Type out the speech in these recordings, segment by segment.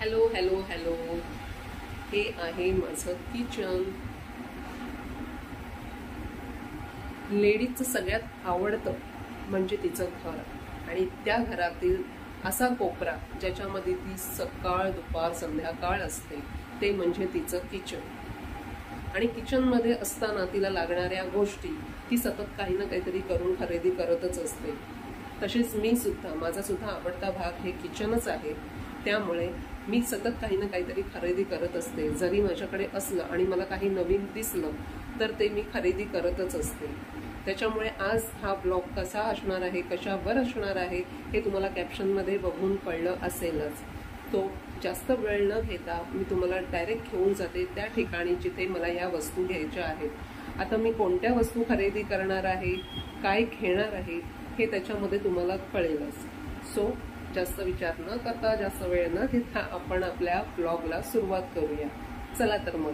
Hello hello hello, हे आहे माझं किचन. लेडीजचं सगळ्यात आवडतं म्हणजे तिचं घर, आणि त्या घरातील असा कोपरा ज्याच्यामध्ये ती सकाळ दुपार संध्याकाळ असते ते म्हणजे तिचं किचन. आणि किचनमध्ये असताना तिला लागणाऱ्या गोष्टी ती सतत काही ना काहीतरी करून खरेदी करतच असते. तसेच मी सुद्धा, माझा सुद्धा आवडता भाग हे किचनच आहे. त्यामुळे मी सतत काही ना काहीतरी खरेदी करत असते. जरी माझ्याकडे असलं आणि मला काही नवीन दिसलं तर ते मी खरेदी करतच असते. त्याच्यामुळे आज हा ब्लॉग कसा असणार आहे, कशावर असणार आहे हे तुम्हाला कॅप्शनमध्ये बघून कळलं असेलच. तो जास्त वेळ न घेता मी तुम्हाला डायरेक्ट घेऊन जाते त्या ठिकाणी जिथे मला या वस्तू घ्यायच्या आहेत. आता मी कोणत्या वस्तू खरेदी करणार आहे, काय घेणार आहे हे त्याच्यामध्ये तुम्हाला कळेलच. सो जास्त विचार न करता, जास्त वेळ न घेता आपण आपल्या ब्लॉगला सुरुवात करूया. चला तर मग.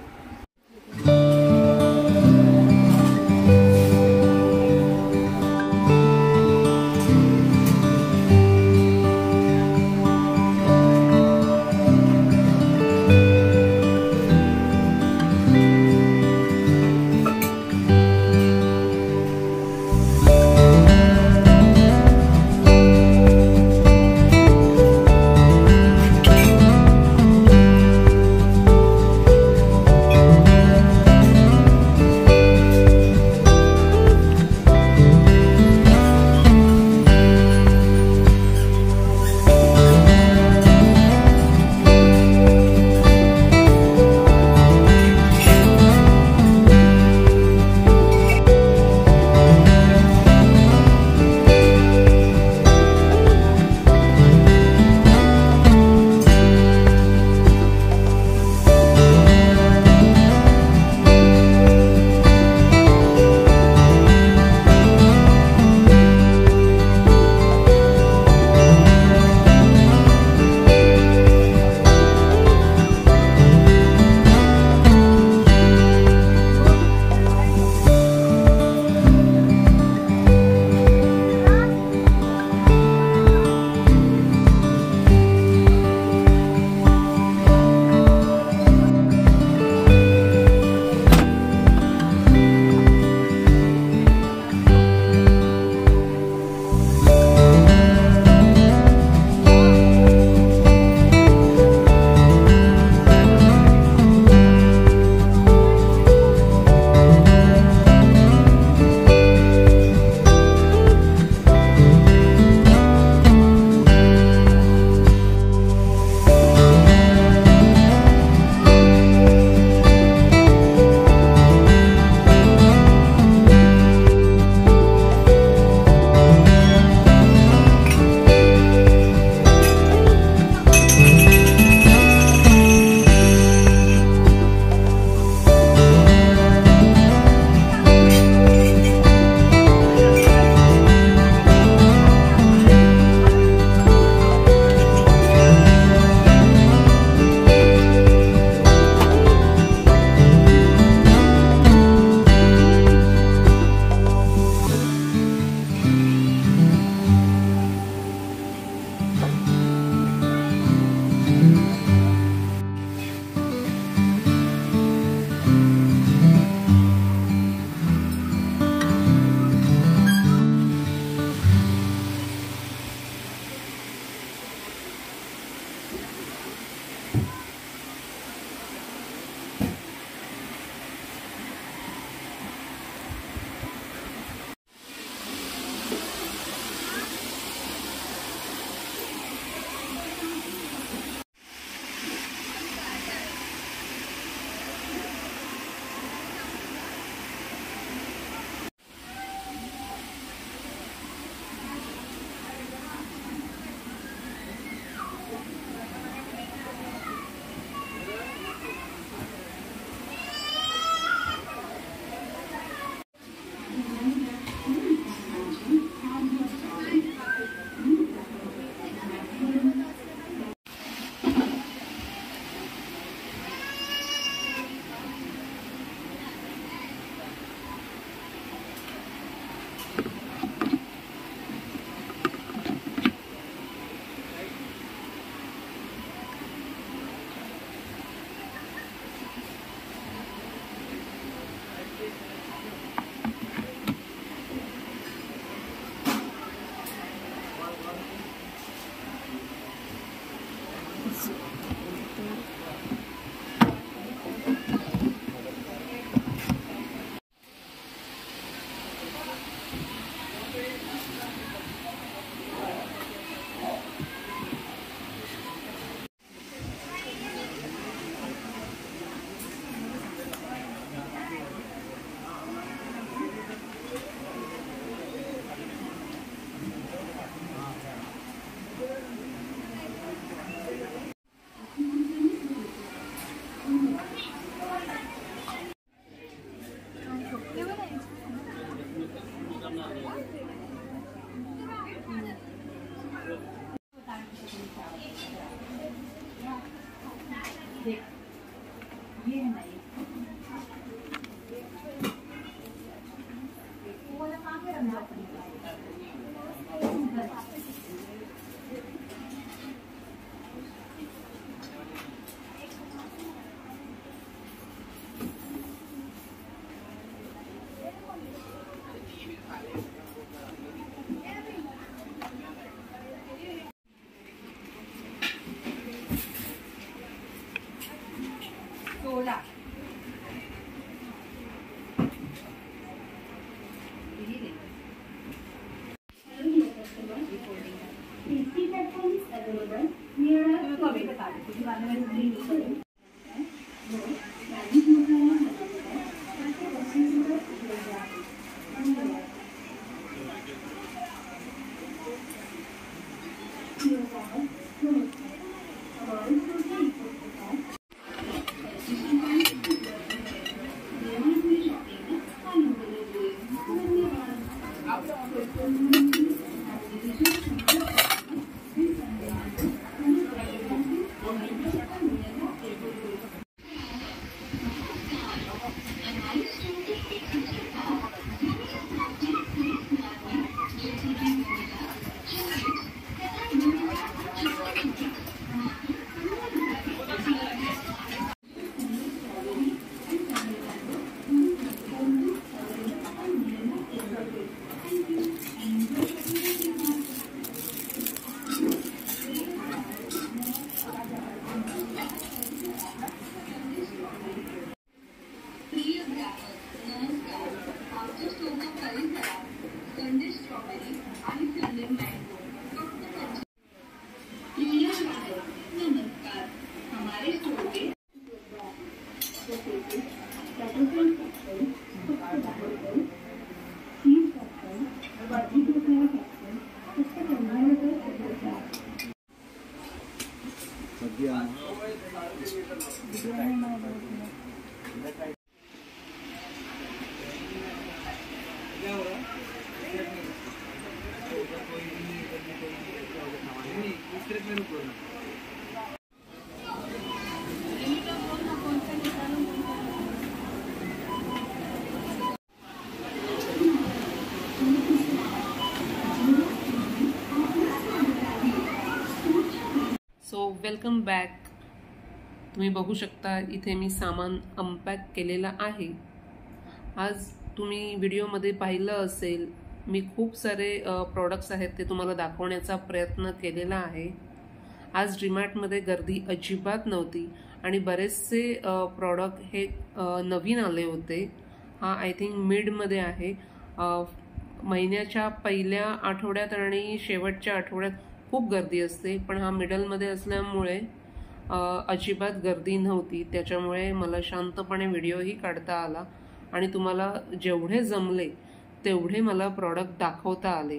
So welcome back. तुम्ही बघू शकता इथे मी सामान अनपॅक केलेलं आहे. आज तुम्ही व्हिडिओमध्ये पाहिलं असेल मी खूप सारे प्रोडक्ट्स आहेत ते तुम्हाला दाखवण्याचा प्रयत्न केलेला आहे. आज डीमार्टमध्ये गर्दी अजिबात नव्हती आणि बरेचसे प्रोडक्ट हे नवीन आले होते. हा आय थिंक मिडमध्ये आहे. महिन्याच्या पहिल्या आठवड्यात आणि शेवटच्या आठवड्यात खूप गर्दी असते, पण हा मिडलमध्ये असल्यामुळे अजिबात गर्दी नव्हती. त्याच्यामुळे मला शांतपणे व्हिडिओही काढता आला आणि तुम्हाला जेवढे जमले तेवढे मला प्रॉडक्ट दाखवता आले.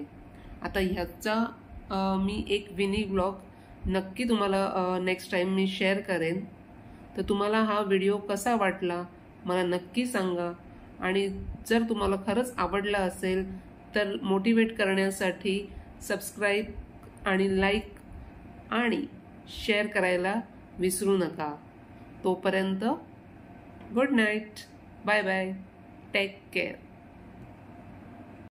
आता ह्याचा मी एक मिनी ब्लॉग नक्की तुम्हाला नेक्स्ट टाइम मी शेअर करेन. तर तुम्हाला हा व्हिडिओ कसा वाटला मला नक्की सांगा. आणि जर तुम्हाला खरंच आवडला असेल तर मोटिवेट करण्यासाठी सबस्क्राईब आणि लाईक आणि शेअर करायला विसरू नका. तोपर्यंत good night. Bye bye. Take care.